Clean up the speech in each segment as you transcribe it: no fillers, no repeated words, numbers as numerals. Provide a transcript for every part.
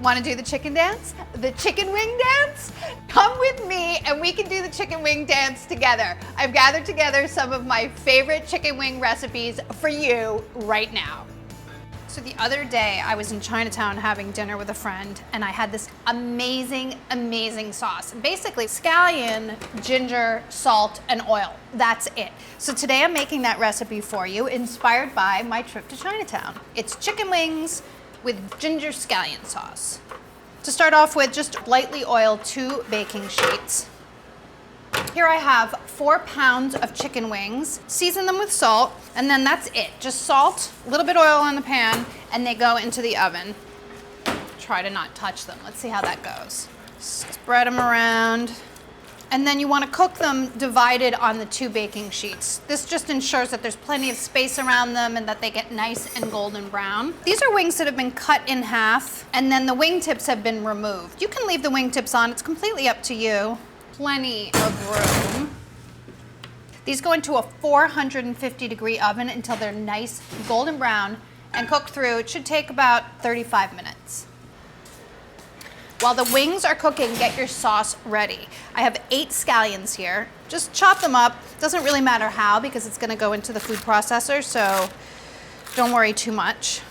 Want to do the chicken dance? The chicken wing dance? Come with me and we can do the chicken wing dance together. I've gathered together some of my favorite chicken wing recipes for you right now. So the other day I was in Chinatown having dinner with a friend and I had this amazing, amazing sauce. Basically scallion, ginger, salt, and oil. That's it. So today I'm making that recipe for you, inspired by my trip to Chinatown. It's chicken wings with ginger scallion sauce. To start off with, just lightly oil 2 baking sheets. Here I have 4 pounds of chicken wings, season them with salt, and then that's it. Just salt, a little bit oil in the pan, and they go into the oven. Try to not touch them. Let's see how that goes. Spread them around. And then you want to cook them divided on the 2 baking sheets. This just ensures that there's plenty of space around them and that they get nice and golden brown. These are wings that have been cut in half, and then the wing tips have been removed. You can leave the wing tips on, it's completely up to you. Plenty of room. These go into a 450-degree oven until they're nice golden brown and cook through. It should take about 35 minutes. While the wings are cooking, get your sauce ready. I have 8 scallions here. Just chop them up. Doesn't really matter how because it's gonna go into the food processor, so don't worry too much.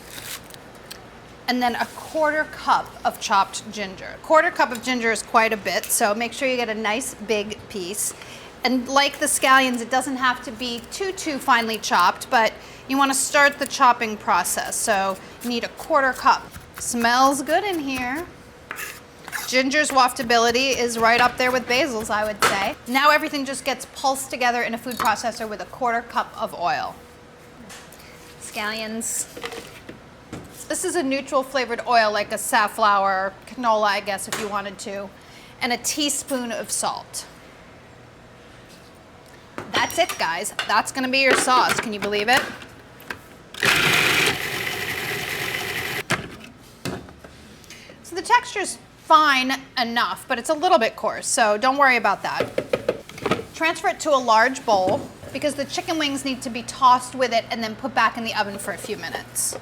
And then a 1/4 cup of chopped ginger. 1/4 cup of ginger is quite a bit, so make sure you get a nice big piece. And like the scallions, it doesn't have to be too finely chopped, but you wanna start the chopping process. So you need a 1/4 cup. Smells good in here. Ginger's waftability is right up there with basil's, I would say. Now everything just gets pulsed together in a food processor with a 1/4 cup of oil. Scallions. This is a neutral flavored oil like a safflower, canola, I guess, if you wanted to, and a teaspoon of salt. That's it, guys. That's gonna be your sauce. Can you believe it? So the texture's fine enough, but it's a little bit coarse, so don't worry about that. Transfer it to a large bowl because the chicken wings need to be tossed with it and then put back in the oven for a few minutes.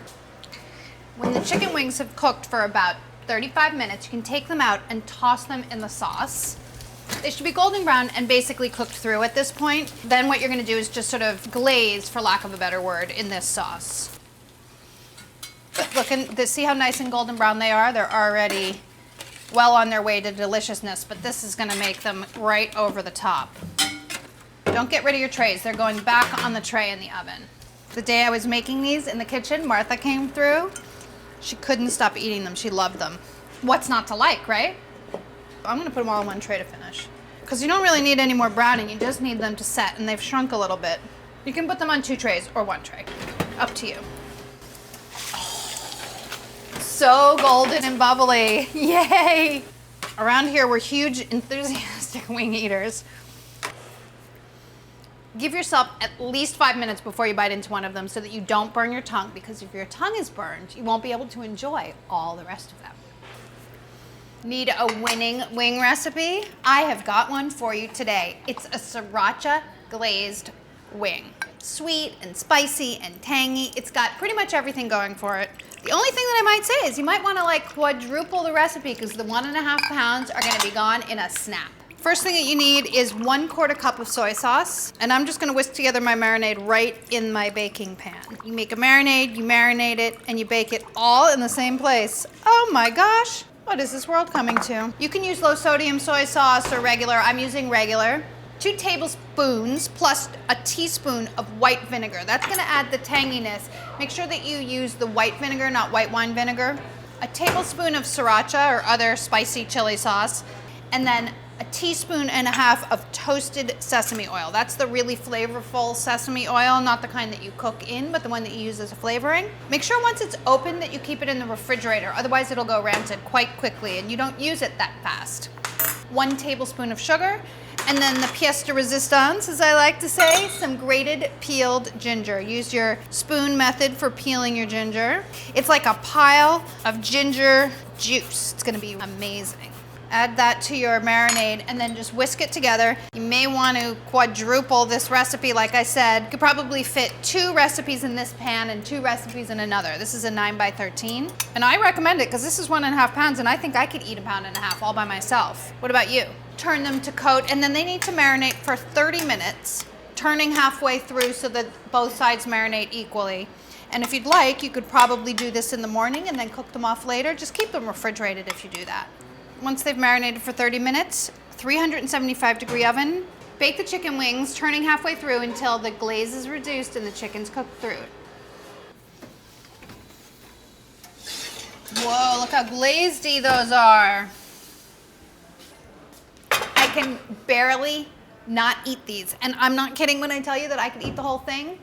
When the chicken wings have cooked for about 35 minutes, you can take them out and toss them in the sauce. They should be golden brown and basically cooked through at this point. Then what you're gonna do is just sort of glaze, for lack of a better word, in this sauce. Look, see how nice and golden brown they are? They're already well on their way to deliciousness, but this is gonna make them right over the top. Don't get rid of your trays. They're going back on the tray in the oven. The day I was making these in the kitchen, Martha came through. She couldn't stop eating them. She loved them. What's not to like, right? I'm gonna put them all in one tray to finish. Because you don't really need any more browning, you just need them to set, and they've shrunk a little bit. You can put them on 2 trays or 1 tray. Up to you. So golden and bubbly, yay! Around here, we're huge, enthusiastic wing eaters. Give yourself at least 5 minutes before you bite into one of them so that you don't burn your tongue, because if your tongue is burned, you won't be able to enjoy all the rest of them. Need a winning wing recipe? I have got one for you today. It's a Sriracha Glazed wing. Sweet and spicy and tangy. It's got pretty much everything going for it. The only thing that I might say is you might want to like quadruple the recipe because the 1.5 pounds are going to be gone in a snap. First thing that you need is 1/4 cup of soy sauce, and I'm just gonna whisk together my marinade right in my baking pan. You make a marinade, you marinate it, and you bake it all in the same place. Oh my gosh, what is this world coming to? You can use low sodium soy sauce or regular. I'm using regular. 2 tablespoons plus a teaspoon of white vinegar. That's gonna add the tanginess. Make sure that you use the white vinegar, not white wine vinegar. A tablespoon of sriracha or other spicy chili sauce, and then a 1.5 teaspoons of toasted sesame oil. That's the really flavorful sesame oil, not the kind that you cook in, but the one that you use as a flavoring. Make sure once it's open that you keep it in the refrigerator, otherwise it'll go rancid quite quickly and you don't use it that fast. 1 tablespoon of sugar, and then the pièce de résistance, as I like to say, some grated peeled ginger. Use your spoon method for peeling your ginger. It's like a pile of ginger juice. It's gonna be amazing. Add that to your marinade and then just whisk it together. You may want to quadruple this recipe. Like I said, you could probably fit 2 recipes in this pan and 2 recipes in another. This is a 9 by 13. And I recommend it because this is 1.5 pounds and I think I could eat 1.5 pounds all by myself. What about you? Turn them to coat and then they need to marinate for 30 minutes, turning halfway through so that both sides marinate equally. And if you'd like, you could probably do this in the morning and then cook them off later. Just keep them refrigerated if you do that. Once they've marinated for 30 minutes, 375-degree oven, bake the chicken wings, turning halfway through until the glaze is reduced and the chicken's cooked through. Whoa, look how glazedy those are. I can barely not eat these. And I'm not kidding when I tell you that I could eat the whole thing.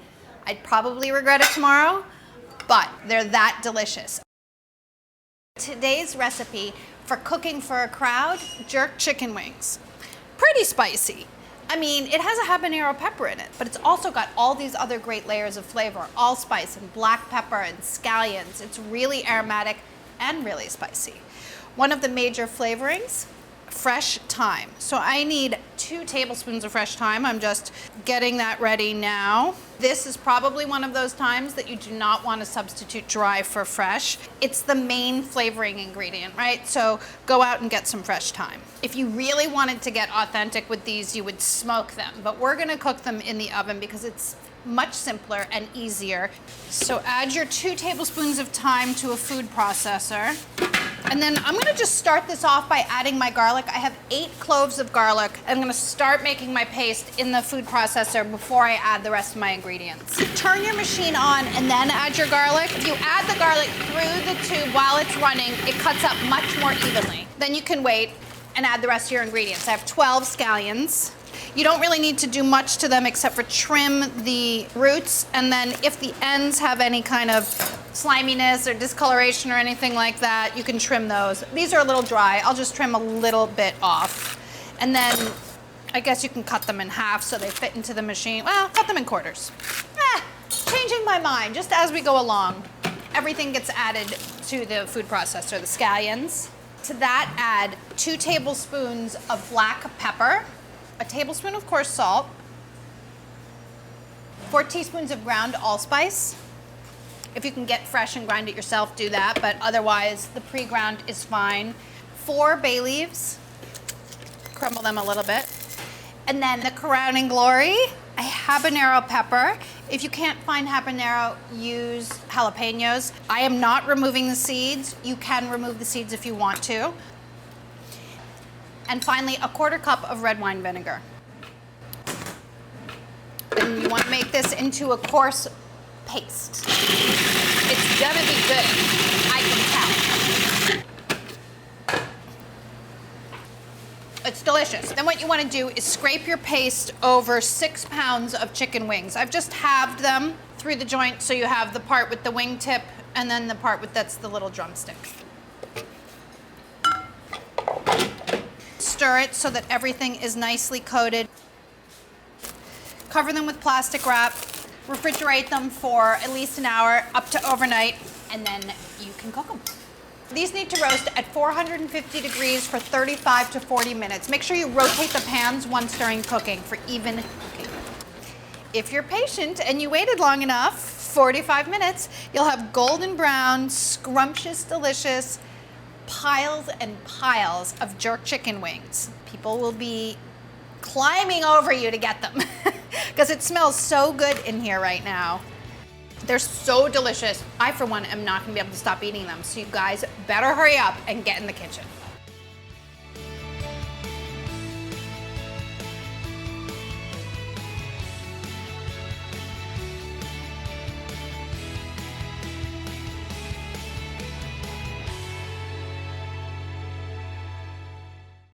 I'd probably regret it tomorrow, but they're that delicious. Today's recipe for cooking for a crowd, jerk chicken wings. Pretty spicy. I mean, it has a habanero pepper in it, but it's also got all these other great layers of flavor, allspice and black pepper and scallions. It's really aromatic and really spicy. One of the major flavorings, fresh thyme. So I need 2 tablespoons of fresh thyme. I'm just getting that ready now. This is probably one of those times that you do not want to substitute dry for fresh. It's the main flavoring ingredient, right? So go out and get some fresh thyme. If you really wanted to get authentic with these, you would smoke them, but we're gonna cook them in the oven because it's much simpler and easier. So add your 2 tablespoons of thyme to a food processor. And then I'm gonna just start this off by adding my garlic. I have 8 cloves of garlic. I'm gonna start making my paste in the food processor before I add the rest of my ingredients. Turn your machine on and then add your garlic. If you add the garlic through the tube while it's running, it cuts up much more evenly. Then you can wait and add the rest of your ingredients. I have 12 scallions. You don't really need to do much to them except for trim the roots, and then if the ends have any kind of sliminess or discoloration or anything like that, you can trim those. These are a little dry. I'll just trim a little bit off. And then I guess you can cut them in half so they fit into the machine. Well, cut them in quarters. Changing my mind just as we go along. Everything gets added to the food processor, the scallions. To that, add 2 tablespoons of black pepper, a tablespoon of coarse salt, 4 teaspoons of ground allspice. If you can get fresh and grind it yourself, do that, but otherwise the pre-ground is fine. 4 bay leaves, crumble them a little bit. And then the crowning glory, a habanero pepper. If you can't find habanero, use jalapenos. I am not removing the seeds. You can remove the seeds if you want to. And finally, a 1/4 cup of red wine vinegar. And you want to make this into a coarse paste. It's gonna be good, I can tell. It's delicious. Then what you want to do is scrape your paste over 6 pounds of chicken wings. I've just halved them through the joint so you have the part with the wing tip and then the part with that's the little drumstick. Stir it so that everything is nicely coated. Cover them with plastic wrap. Refrigerate them for at least an hour, up to overnight, and then you can cook them. These need to roast at 450 degrees for 35 to 40 minutes. Make sure you rotate the pans once during cooking for even cooking. If you're patient and you waited long enough, 45 minutes, you'll have golden brown, scrumptious, delicious piles and piles of jerk chicken wings. People will be climbing over you to get them because it smells so good in here right now. They're so delicious. I, for one, am not gonna be able to stop eating them. So you guys better hurry up and get in the kitchen.